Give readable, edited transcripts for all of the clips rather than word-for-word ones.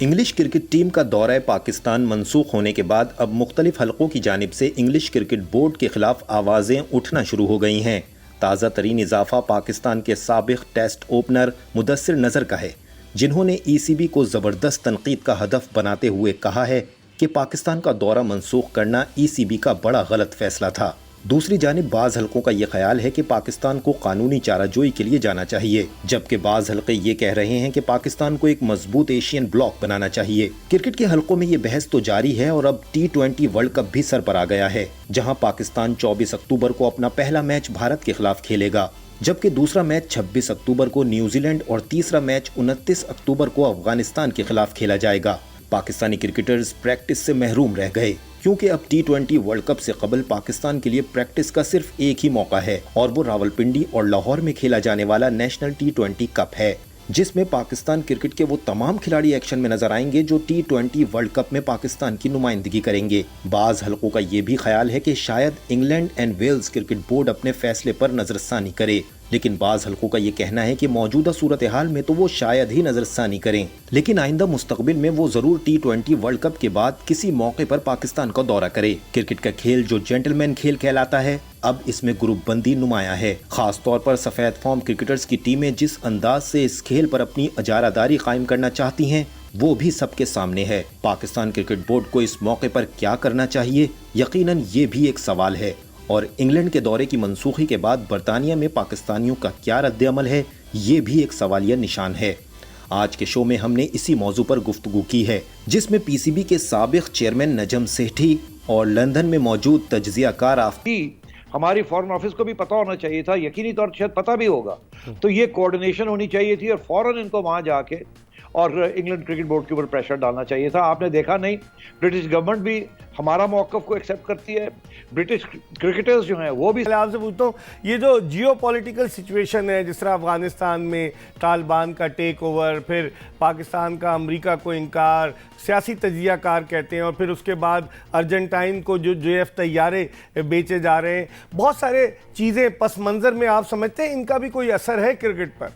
English cricket team का दौरा पाकिस्तान मंसूख होने के बाद अब मुख्तलिफ हलकों की जानिब से इंग्लिश क्रिकेट बोर्ड के खिलाफ आवाज़ें उठना शुरू हो गई हैं। ताज़ा तरीन इजाफा पाकिस्तान के साबिक टेस्ट ओपनर मुदस्सिर नज़र का है, जिन्होंने ECB को ज़बरदस्त तनकीद का हदफ बनाते हुए कहा है कि पाकिस्तान का दौरा मंसूख करना ECB का बड़ा गलत फैसला था। दूसरी जानिब बाज़ हलकों का ये ख्याल है कि पाकिस्तान को कानूनी चाराजोई के लिए जाना चाहिए, जबकि बाज़ हलके ये कह रहे हैं कि पाकिस्तान को एक मजबूत एशियन ब्लॉक बनाना चाहिए। क्रिकेट के हलकों में ये बहस तो जारी है और अब T20 वर्ल्ड कप भी सर पर आ गया है, जहां पाकिस्तान 24 अक्टूबर को अपना पहला मैच भारत के खिलाफ खेलेगा, जबकि दूसरा मैच 26 अक्टूबर को न्यूजीलैंड और तीसरा मैच 29 अक्टूबर को अफगानिस्तान के खिलाफ खेला जाएगा। पाकिस्तानी क्रिकेटर्स प्रैक्टिस से महरूम रह गए, क्योंकि अब T20 वर्ल्ड कप से कबल पाकिस्तान के लिए प्रैक्टिस का सिर्फ एक ही मौका है और वो रावलपिंडी और लाहौर में खेला जाने वाला नेशनल T20 कप है, जिसमें पाकिस्तान क्रिकेट के वो तमाम खिलाड़ी एक्शन में नजर आएंगे जो T20 वर्ल्ड कप में पाकिस्तान की नुमाइंदगी करेंगे। बाज़ हलकों का ये भी ख्याल है कि शायद England and Wales cricket board अपने फैसले पर नजरसानी करे, लेकिन बाज़ हलकों का ये कहना है कि मौजूदा सूरत हाल में तो वो शायद ही नजरसानी करें, लेकिन आइंदा मुस्तकबिल में वो जरूर T20 वर्ल्ड कप के बाद किसी मौके पर पाकिस्तान का दौरा करे। क्रिकेट का खेल जो जेंटलमैन खेल कहलाता है, अब इसमें ग्रुप बंदी नुमाया है। खास तौर पर सफेद फॉर्म क्रिकेटर्स की टीमें जिस अंदाज से इस खेल पर अपनी अजारादारी कायम करना चाहती हैं, वो भी सबके सामने है। पाकिस्तान क्रिकेट बोर्ड को इस मौके पर क्या करना चाहिए, यकीनन ये भी एक सवाल है। और इंग्लैंड के दौरे की मनसूखी के बाद बरतानिया में पाकिस्तानियों का क्या रद्द-ए-अमल है, ये भी एक सवालिया निशान है। आज के शो में हमने इसी मौजू पर गुफ्तगू की है, जिसमें PCB के साबिक चेयरमैन नजम सेठी और लंदन में मौजूद तज्जियाकार हमारी फॉरेन ऑफिस को भी पता होना चाहिए था, यकीनी तौर पर शायद पता भी होगा, तो ये कोऑर्डिनेशन होनी चाहिए थी और फौरन इनको वहां जाके और इंग्लैंड क्रिकेट बोर्ड के ऊपर प्रेशर डालना चाहिए था। आपने देखा नहीं, ब्रिटिश गवर्नमेंट भी हमारा मौक़िफ़ को एक्सेप्ट करती है, ब्रिटिश क्रिकेटर्स जो हैं वो भी। आपसे पूछता हूँ, ये जो जियोपॉलिटिकल सिचुएशन है, जिस तरह अफगानिस्तान में तालिबान का टेक ओवर, फिर पाकिस्तान का अमेरिका को इनकार, सियासी तजियाकार कहते हैं, और फिर उसके बाद अर्जेंटाइन को जो JF तैयारे बेचे जा रहे हैं, बहुत सारे चीज़ें पस मंज़र में, आप समझते हैं इनका भी कोई असर है क्रिकेट पर?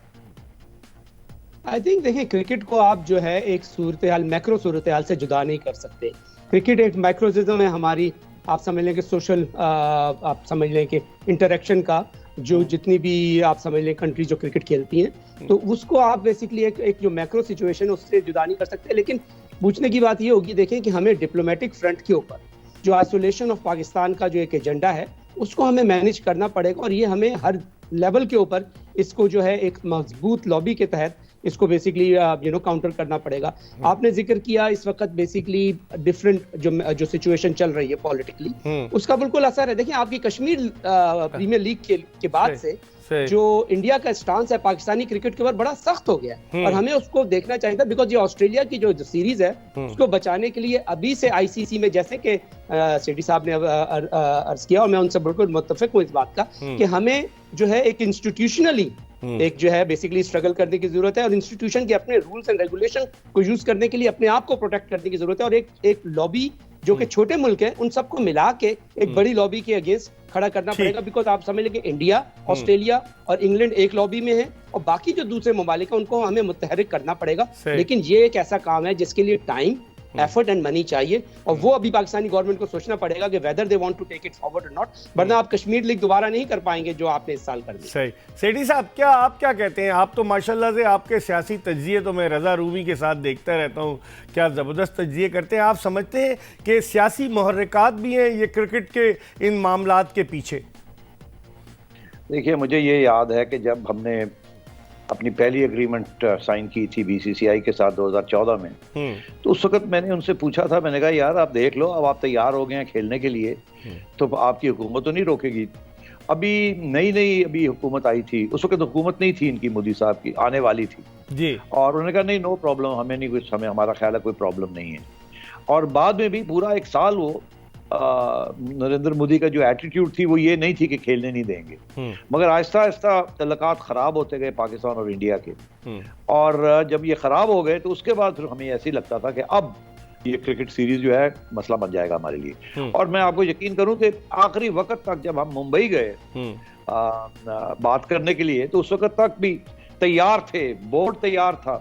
आई थिंक देखिए, क्रिकेट को आप जो है एक सूरत हाल, मैक्रो सूरत हाल से जुदा नहीं कर सकते। क्रिकेट एक मैक्रोजिज्म है हमारी, आप समझ लें कि सोशल, आप समझ लें कि इंटरेक्शन का, जो जितनी भी आप समझ लें कंट्री जो क्रिकेट खेलती हैं, तो उसको आप बेसिकली एक जो मैक्रो सिचुएशन है उससे जुदा नहीं कर सकते। लेकिन पूछने की बात ये होगी, देखें कि हमें डिप्लोमेटिक फ्रंट के ऊपर जो आइसोलेशन ऑफ पाकिस्तान का जो एक एजेंडा है, उसको हमें मैनेज करना पड़ेगा, और ये हमें हर लेवल के ऊपर इसको जो है एक मजबूत लॉबी के तहत इसको बेसिकली काउंटर करना पड़ेगा। आपने जिक्र किया इस वक्त बेसिकली डिफरेंट जो सिचुएशन चल रही है पॉलिटिकली, उसका बिल्कुल असर है। देखिए, आपकी कश्मीर प्रीमियर लीग के बाद से जो इंडिया का स्टांस है पाकिस्तानी क्रिकेट के ऊपर बड़ा सख्त हो गया है, और हमें उसको देखना चाहिए था, बिकॉज ये ऑस्ट्रेलिया की जो सीरीज है उसको बचाने के लिए अभी से ICC में, जैसे कि सेठी साहब ने अर्ज किया, और मैं उनसे बिल्कुल मुत्तफिक हूँ इस बात का, कि हमें जो है एक इंस्टीट्यूशनली एक जो है बेसिकली स्ट्रगल करने की जरूरत है, और इंस्टीट्यूशन के अपने रूल्स एंड रेगुलेशन को यूज करने के लिए अपने आप को प्रोटेक्ट करने की जरूरत है, और एक लॉबी जो कि छोटे मुल्क है उन सबको मिला के एक बड़ी लॉबी के अगेंस्ट खड़ा करना पड़ेगा। बिकॉज आप समझ लेंगे इंडिया, ऑस्ट्रेलिया और इंग्लैंड एक लॉबी में है, और बाकी जो दूसरे ममालिक है उनको हमें मुतहरिक करना पड़ेगा। लेकिन ये एक ऐसा काम है जिसके लिए टाइम, एफर्ट एंड मनी चाहिए, और वो अभी पाकिस्तानी गवर्नमेंट को सोचना पड़ेगा कि whether they want to take it forward और नॉट, वरना आप कश्मीर लीग दोबारा नहीं कर पाएंगे जो आपने इस साल कर दी। सही। सेठी साहब, आप क्या कहते हैं? आप तो माशाल्लाह से, आपके सियासी तज्जिए तो मैं रजा रूमी के साथ देखता रहता हूँ, क्या ज़बरदस्त तज्जिए करते हैं। आप समझते हैं कि सियासी मुहर्रिकात भी हैं ये क्रिकेट के इन मामलात के पीछे? देखिए, मुझे ये याद है कि जब हमने अपनी पहली एग्रीमेंट साइन की थी BCCI के साथ 2014 में, तो उस वक्त मैंने उनसे पूछा था, मैंने कहा यार आप देख लो, अब आप तैयार हो गए हैं खेलने के लिए, तो आपकी हुकूमत तो नहीं रोकेगी। अभी नई अभी हुकूमत आई थी, उस वक्त हुकूमत नहीं थी इनकी, मोदी साहब की आने वाली थी जी, और उन्होंने कहा नहीं, नो प्रॉब्लम, हमें नहीं कुछ, हमें हमारा ख्याल है कोई प्रॉब्लम नहीं है। और बाद में भी पूरा एक साल वो नरेंद्र मोदी का जो एटीट्यूड थी वो ये नहीं थी कि खेलने नहीं देंगे, मगर आहिस्ता आहिस्ता तल्लुकात खराब होते गए पाकिस्तान और इंडिया के, और जब ये खराब हो गए तो उसके बाद फिर हमें ऐसे ही लगता था कि अब ये क्रिकेट सीरीज जो है मसला बन जाएगा हमारे लिए। और मैं आपको यकीन करूं कि आखिरी वक्त तक जब हम मुंबई गए बात करने के लिए, तो उस वक्त तक भी तैयार थे, बोर्ड तैयार था,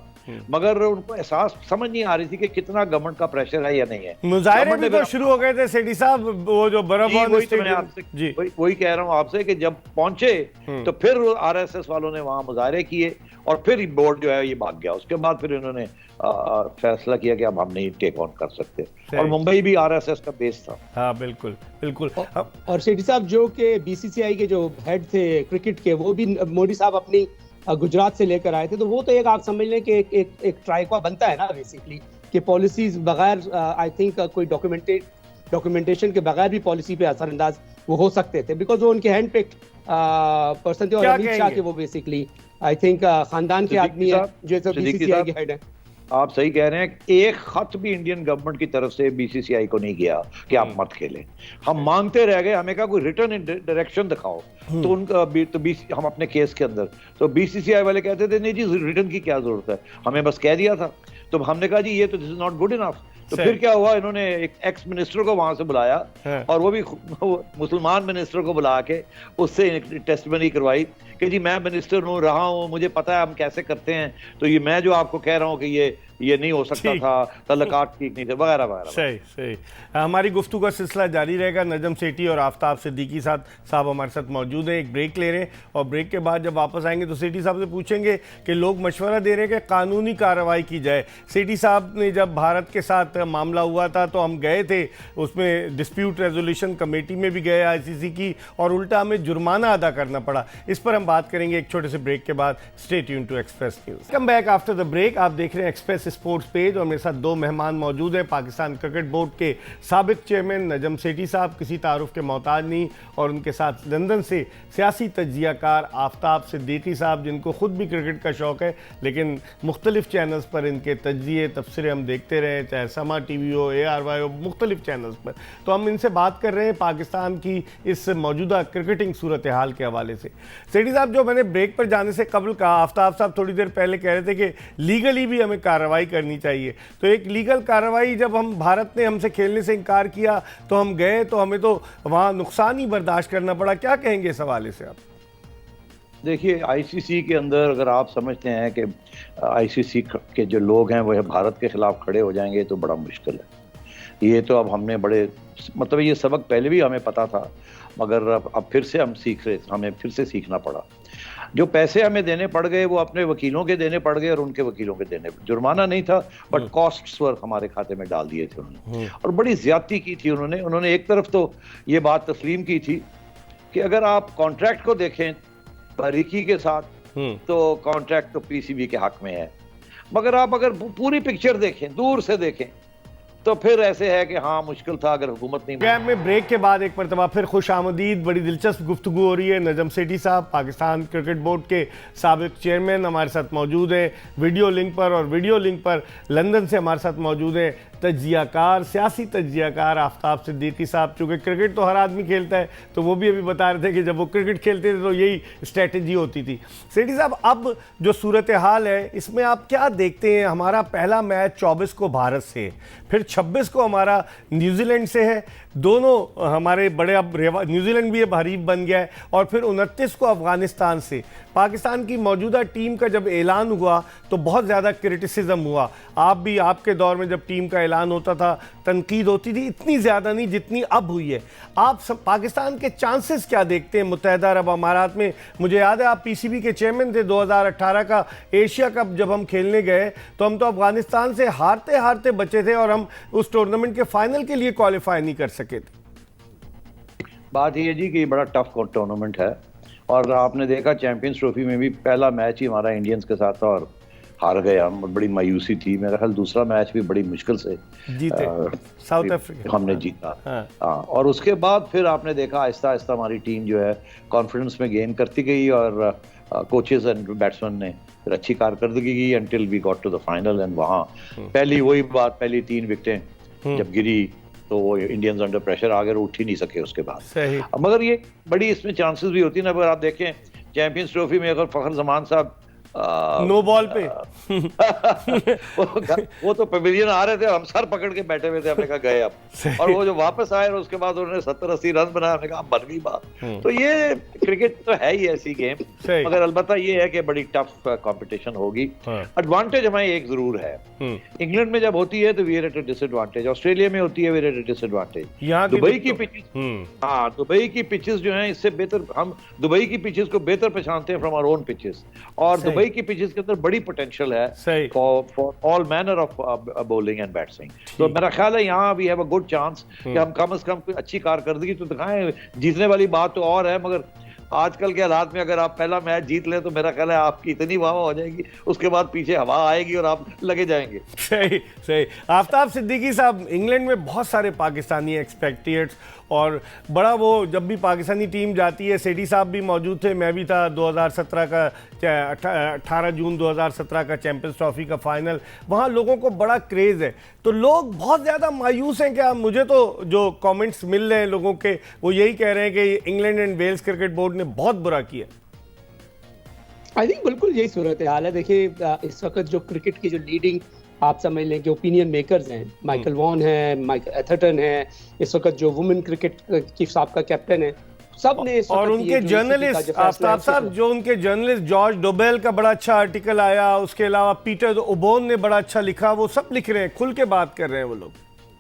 मगर उनको एहसास समझ नहीं आ रही थी कि कितना गवर्नमेंट का प्रेशर है या नहीं है। मुजाहरे भी तो शुरू हो गए थे सेठी साहब, वो जो वही कह रहा हूँ आपसे कि जब पहुंचे तो फिर आरएसएस वालों ने वहां मुजाहरे किए और फिर बोर्ड जो है ये भाग गया। उसके बाद फिर इन्होंने फैसला किया कि अब हम नहीं टेक ऑन कर सकते, और मुंबई भी आरएसएस का बेस था। हाँ बिल्कुल बिल्कुल। और सेठी साहब जो के बीसीसीआई के जो हेड थे क्रिकेट के, वो भी मोदी साहब अपनी गुजरात से लेकर आए थे, तो वो तो एक आप समझ लें कि एक ट्राइका बनता है ना बेसिकली, कि पॉलिसीज बगैर आई थिंक कोई डॉक्यूमेंटेशन के बगैर भी पॉलिसी पे असरअंदाज वो हो सकते थे, बिकॉज वो उनके हैंड पिक्ड पर्सन थे। और अमित शाह के वो बेसिकली आई थिंक खानदान के आदमी है जो बीसीसीआई के हेड है। आप सही कह रहे हैं, एक खत भी इंडियन गवर्नमेंट की तरफ से बीसीसीआई को नहीं गया कि आप मत खेलें। हम मांगते रह गए, हमें कहा कोई रिटर्न डायरेक्शन दिखाओ, तो उनका हम अपने केस के अंदर, तो बीसीसीआई वाले कहते थे नहीं जी रिटर्न की क्या जरूरत है, हमें बस कह दिया था। तो हमने कहा जी ये तो this is not good enough. तो फिर क्या हुआ, इन्होंने एक एक्स मिनिस्टर को वहां से बुलाया और वो भी मुसलमान मिनिस्टर को बुला के उससे टेस्टमनी करवाई कि जी मैं मिनिस्टर हूँ, रहा हूँ, मुझे पता है हम कैसे करते हैं, तो ये मैं जो आपको कह रहा हूँ कि ये नहीं हो सकता था, तल्लकात ठीक नहीं थे, वगैरह वगैरह। सही सही। हमारी गुफ्तगू का सिलसिला जारी रहेगा। नजम सेठी और आफ्ताब सिद्दीकी साहब हमारे साथ मौजूद हैं। एक ब्रेक ले रहे हैं और ब्रेक के बाद जब वापस आएंगे तो सेठी साहब से पूछेंगे कि लोग मशवरा दे रहे हैं कि कानूनी कार्रवाई की जाए। सेठी साहब ने जब भारत के साथ मामला हुआ था तो हम गए थे, उसमें डिस्प्यूट रेजोल्यूशन कमेटी में भी गए आईसीसी की, और उल्टा हमें जुर्माना अदा करना पड़ा। इस पर हम बात करेंगे एक छोटे से ब्रेक के बाद। Stay tuned to Express News. Come back after the break. आप देख रहे हैं एक्सप्रेस स्पोर्ट्स पेज और मेरे साथ दो मेहमान मौजूद हैं। पाकिस्तान क्रिकेट बोर्ड के साबिक चेयरमैन नजम सेठी साहब, किसी तारुफ के मोहताज नहीं, और उनके साथ लंदन से सियासी तज्जियाकार आफ्ताब सिद्दीकी साहब, जिनको खुद भी क्रिकेट का शौक़ है, लेकिन मुख्तलिफ चैनल्स पर इनके तज्जिए तबसरे हम देखते रहे, चाहे समा टीवी हो, ARY हो, मुख्तलिफ चैनल्स पर। तो हम इनसे बात कर रहे हैं पाकिस्तान की इस मौजूदा क्रिकेटिंग सूरत हाल के हवाले से। सेठी साहब, जो मैंने ब्रेक पर जाने से कबल कहा, आफ्ताब साहब थोड़ी देर पहले कह रहे थे कि लीगली भी हमें कार्रवाई करनी चाहिए, तो एक लीगल कार्रवाई, जब हम भारत ने हमसे खेलने से इनकार किया तो हम गए, तो हमें तो वहाँ नुकसान ही बर्दाश्त करना पड़ा। क्या कहेंगे इस हवाले से आप? देखिए, आईसीसी के अंदर अगर आप समझते हैं कि आईसीसी के जो लोग हैं वो भारत के खिलाफ खड़े हो जाएंगे तो बड़ा मुश्किल है। ये तो अब हमने बड़े, मतलब ये सबक पहले भी हमें पता था, मगर अब फिर से हम सीख रहे, हमें फिर से सीखना पड़ा। जो पैसे हमें देने पड़ गए वो अपने वकीलों के देने पड़ गए और उनके वकीलों के देने, जुर्माना नहीं था बट कॉस्ट्स वर हमारे खाते में डाल दिए थे उन्होंने, और बड़ी ज्यादती की थी उन्होंने। एक तरफ तो ये बात तस्लीम की थी कि अगर आप कॉन्ट्रैक्ट को देखें बारीकी के साथ तो कॉन्ट्रैक्ट तो पीसीबी के हक में है, मगर आप अगर पूरी पिक्चर देखें, दूर से देखें, तो फिर ऐसे है कि हाँ मुश्किल था अगर हुकूमत नहीं। गैप में ब्रेक के बाद एक मरतबा फिर खुश आमदीद, बड़ी दिलचस्प गुफ्तगू हो रही है। नजम सेठी साहब, पाकिस्तान क्रिकेट बोर्ड के साबिक चेयरमैन, हमारे साथ मौजूद हैं वीडियो लिंक पर, और वीडियो लिंक पर लंदन से हमारे साथ मौजूद हैं तज्जियाकार, सियासी तज्जियाकार आफ्ताब सिद्दीकी साहब। चूँकि क्रिकेट तो हर आदमी खेलता है, तो वो भी अभी बता रहे थे कि जब वो क्रिकेट खेलते थे तो यही स्ट्रैटेजी होती थी। सेठी साहब, अब जो सूरत हाल है इसमें आप क्या देखते हैं? हमारा पहला मैच 24 को भारत से है, फिर 26 को हमारा न्यूजीलैंड से है, दोनों हमारे बड़े, अब न्यूजीलैंड भी अब हरीफ बन गया है, और फिर 29 को अफगानिस्तान से। पाकिस्तान की मौजूदा टीम का जब ऐलान हुआ तो बहुत ज़्यादा क्रिटिसिज्म हुआ। आप भी, आपके दौर में जब टीम का ऐलान होता था तनकीद होती थी, इतनी ज़्यादा नहीं जितनी अब हुई है। आप पाकिस्तान के चांसेस क्या देखते हैं मुत्तहिदा अरब अमारात में? मुझे याद है आप पीसीबी के चेयरमैन थे। 2018 का एशिया कप जब हम खेलने गए तो हम तो अफगानिस्तान से हारते हारते बचे थे और हम उस टूर्नामेंट के फाइनल के लिए क्वालिफाई नहीं कर सके थे। बात ये जी कि बड़ा टफ टूर्नामेंट है, और आपने देखा चैंपियंस ट्रॉफी में भी पहला मैच ही हमारा इंडियंस के साथ था और हार गए हम, बड़ी मायूसी थी। मेरा ख्याल दूसरा मैच भी बड़ी मुश्किल से जीते, साउथ अफ्रीका हमने जीता। हाँ, और उसके बाद फिर आपने देखा आहिस्ता आहिस्ता हमारी टीम जो है कॉन्फिडेंस में गेन करती गई, और कोचेस एंड बैट्समैन ने फिर अच्छी कारकर्दगी की until we got to the final. And वहाँ पहली 3 विकेटें जब गिरी तो वो इंडियंस अंडर प्रेशर आ गए, उठ ही नहीं सके उसके बाद। मगर ये बड़ी इसमें चांसेस भी होती है ना, अगर आप देखें चैंपियंस ट्रॉफी में अगर फखर जमान साहब नो बॉल पे वो तो पवेलियन आ रहे थे, हम सर पकड़ के बैठे हुए थे, हमने कहा गए अब। और वो जो वापस आए और उसके बाद उन्होंने 70-80 रन बनाया, हमने कहा बन गई बात। तो ये क्रिकेट तो है ही ऐसी गेम, मगर अलबत्ता ये है कि बड़ी टफ कंपटीशन होगी। एडवांटेज हमें एक जरूर है, इंग्लैंड में जब होती है तो we are at a disadvantage, Australia में होती है we are at a disadvantage. Dubai की पिचेस, हाँ दुबई की पिचेस जो है इससे बेहतर, हम दुबई की पिचेस को बेहतर पहचानते हैं फ्रॉम आवर ओन पिचेस, और दुबई की पिचेस के अंदर बड़ी पोटेंशियल है for all manner of bowling and batting. तो मेरा ख्याल है यहाँ we have a good chance कि हम कम से कम कोई अच्छी कारकर्दगी तो दिखाएं। जीतने वाली बात तो और है, मगर आजकल के हालात में अगर आप पहला मैच जीत लें तो मेरा ख्याल है आपकी इतनी वाह हो जाएगी, उसके बाद पीछे हवा आएगी और आप लगे जाएंगे। सही सही। आफ्ताब सिद्दीकी साहब, इंग्लैंड में बहुत सारे पाकिस्तानी एक्सपेक्टेट्स, और बड़ा वो जब भी पाकिस्तानी टीम जाती है, सेठी साहब भी मौजूद थे, मैं भी था, 2017 का 18 जून 2017 का चैंपियंस ट्रॉफी का फाइनल, वहाँ लोगों को बड़ा क्रेज़ है। तो लोग बहुत ज़्यादा मायूस हैं क्या? मुझे तो जो कमेंट्स मिल रहे हैं लोगों के, वो यही कह रहे हैं कि England and Wales cricket board ने बहुत बुरा किया। आई थिंक बिल्कुल यही सूरत हाल है। देखिए इस वक्त जो क्रिकेट की जो लीडिंग आप समझ लें कि ओपिनियन मेकर्स हैं, माइकल वॉन है, माइकल एथरटन है, इस वक्त जो वुमेन क्रिकेट की साबका कैप्टन है, सब ने और उनके जर्नलिस्ट आफ्ताब साहब, जो उनके जर्नलिस्ट जॉर्ज डोबेल का बड़ा अच्छा आर्टिकल आया, उसके अलावा पीटर ओबोन ने बड़ा अच्छा लिखा, वो सब लिख रहे हैं, खुल के बात कर रहे हैं वो लोग।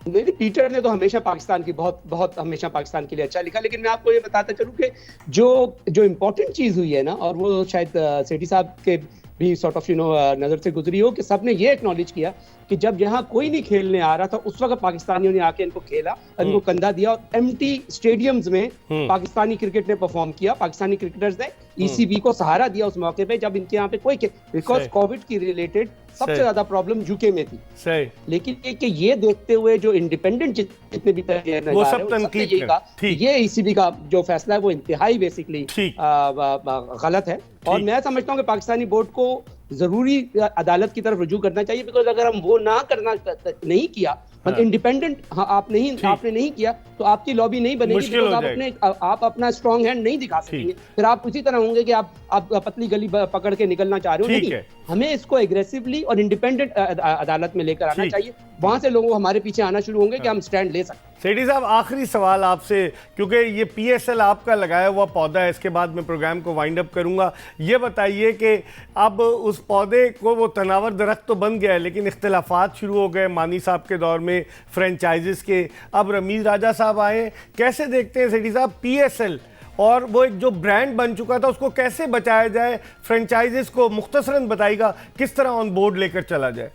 नहीं, पीटर ने तो हमेशा पाकिस्तान की बहुत हमेशा पाकिस्तान के लिए अच्छा लिखा, लेकिन मैं आपको ये बताता चलूं कि जो इम्पोर्टेंट चीज हुई है ना, और वो शायद सेठी साहब के भी सॉर्ट ऑफ नजर से गुजरी हो, कि सबने ये एक्नॉलेज किया कि जब यहाँ कोई नहीं खेलने आ रहा था उस वक्त पाकिस्तानियों ने आके इनको खेला, इनको कंधा दिया, और एम्प्टी स्टेडियम्स में पाकिस्तानी क्रिकेट ने परफॉर्म किया, पाकिस्तानी क्रिकेटर्स ने ईसीबी को सहारा दिया उस मौके पे जब इनके यहाँ पे कोई, बिकॉज कोविड की रिलेटेड सबसे ज्यादा प्रॉब्लम यूके में थी। सही। लेकिन ये देखते हुए जो इंडिपेंडेंट जितने भी तरह वो सब तनकीद, ये ईसीबी का जो फैसला है वो इंतहाई बेसिकली गलत है, और मैं समझता हूँ कि पाकिस्तानी बोर्ड को जरूरी अदालत की तरफ रुजू करना चाहिए, बिकॉज अगर हम वो नहीं किया, इंडिपेंडेंट आपने नहीं किया तो आपकी लॉबी नहीं बनेगी, आप अपना स्ट्रॉन्ग हैंड नहीं दिखा सकेंगे, फिर आप उसी तरह होंगे कि आप पतली गली पकड़ के निकलना चाह रहे हो। नहीं, हमें इसको एग्रेसिवली और इंडिपेंडेंट अदालत में लेकर आना चाहिए, वहां से लोगों हमारे पीछे आना शुरू होंगे कि हम स्टैंड ले सकते हैं। सेठी साहब, आखिरी सवाल आपसे, क्योंकि ये पीएसएल आपका लगाया हुआ पौधा है, इसके बाद मैं प्रोग्राम को वाइंड अप करूंगा। ये बताइए कि अब उस पौधे को, वो तनावर दरख्त तो बन गया है, लेकिन इख्तिलाफात शुरू हो गए मानी साहब के दौर में फ्रेंचाइजिस के, अब रमीज राजा साहब आए, कैसे देखते हैं सेठी साहब पीएसएल, और वो एक जो ब्रांड बन चुका था उसको कैसे बचाया जाए, फ्रेंचाइजिस को मुख्तसरन बताइएगा किस तरह ऑन बोर्ड लेकर चला जाए?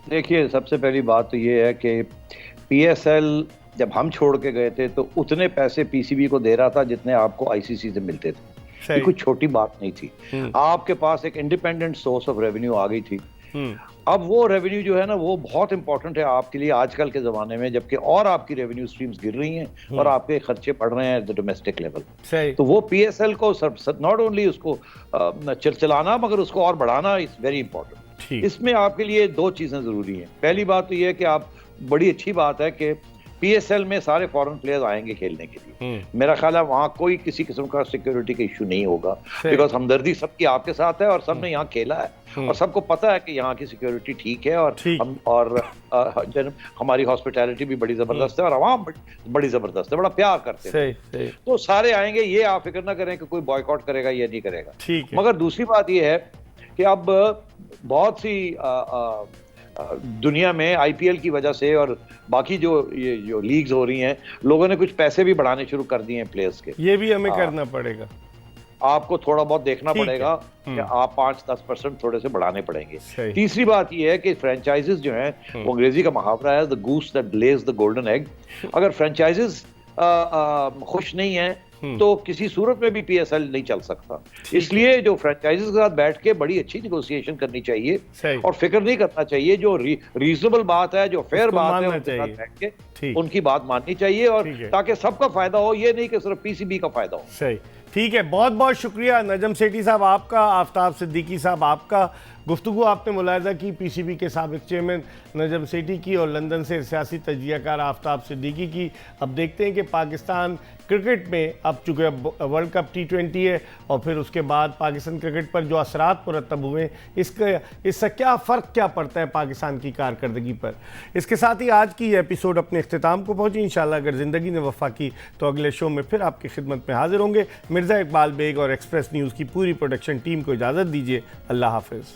देखिए, सबसे पहली बात तो ये है कि पीएसएल जब हम छोड़ के गए थे तो उतने पैसे पीसीबी को दे रहा था जितने आपको आईसीसी से मिलते थे। ये कोई छोटी बात नहीं थी। आपके पास एक इंडिपेंडेंट सोर्स ऑफ रेवेन्यू आ गई थी। अब वो रेवेन्यू जो है ना, वो बहुत इंपॉर्टेंट है आपके लिए आजकल के जमाने में, जबकि और आपकी रेवेन्यू स्ट्रीम्स गिर रही हैं और आपके खर्चे बढ़ रहे हैं एट द डोमेस्टिक लेवल। तो वो पीएसएल को नॉट ओनली उसको चलाना मगर उसको और बढ़ाना इज वेरी इंपॉर्टेंट। इसमें आपके लिए दो चीजें जरूरी हैं। पहली बात तो ये है कि आप, बड़ी अच्छी बात है कि पीएसएल में सारे फॉरेन प्लेयर्स आएंगे खेलने के लिए। मेरा ख्याल है वहां कोई किसी किस्म का सिक्योरिटी का इशू नहीं होगा, बिकॉज हमदर्दी सबकी आपके साथ है और सबने यहाँ खेला है और सबको पता है कि यहाँ की सिक्योरिटी ठीक है, और हमारी हॉस्पिटैलिटी भी बड़ी जबरदस्त है और आवाम बड़ी जबरदस्त है, बड़ा प्यार करते हैं। तो सारे आएंगे, ये आप फिक्र ना करें कि कोई बॉयकॉट करेगा या नहीं करेगा। मगर दूसरी बात ये है कि अब बहुत सी दुनिया में आईपीएल की वजह से और बाकी जो लीग्स हो रही हैं, लोगों ने कुछ पैसे भी बढ़ाने शुरू कर दिए हैं प्लेयर्स के। ये भी हमें करना पड़ेगा, आपको थोड़ा बहुत देखना पड़ेगा कि आप 5-10% थोड़े से बढ़ाने पड़ेंगे। तीसरी बात ये है कि फ्रेंचाइजेस जो हैं, वो अंग्रेजी का मुहावरा है, the goose that Lay's the golden egg. अगर फ्रेंचाइजेस खुश नहीं है तो किसी सूरत में भी पीएसएल नहीं चल सकता। इसलिए जो फ्रेंचाइजीज के साथ बैठ के बड़ी अच्छी नेगोशिएशन करनी चाहिए और फिक्र नहीं करना चाहिए, जो रीजनेबल बात है, जो फेयर बात है, उनके साथ बैठ के उनकी बात माननी चाहिए, और ताकि सबका फायदा हो, ये नहीं कि सिर्फ पीसीबी का फायदा हो। सही, ठीक है। बहुत बहुत शुक्रिया नजम सेठी साहब आपका, आफ्ताब सिद्दीकी साहब आपका। गुफ्तगू आपने मुलाहिजा की PCB के साबिक चेयरमैन नजम सेठी की और लंदन से सियासी तजियाकार आफ्ताब सिद्दीकी की। अब देखते हैं कि पाकिस्तान क्रिकेट में अब चूँकि वर्ल्ड कप T20 है और फिर उसके बाद पाकिस्तान क्रिकेट पर जो असरात मुरतब हुए इससे क्या फ़र्क क्या पड़ता है पाकिस्तान की कारकर्दगी पर। इसके साथ ही आज की एपिसोड अपने अख्तिताम को पहुँची। इंशाल्लाह अगर ज़िंदगी ने वफ़ा की तो अगले शो में फिर आपकी खिदमत में हाजिर होंगे। मिर्ज़ा इकबाल बेग और एक्सप्रेस न्यूज़ की पूरी प्रोडक्शन टीम को इजाज़त दीजिए। अल्लाह हाफ़िज़।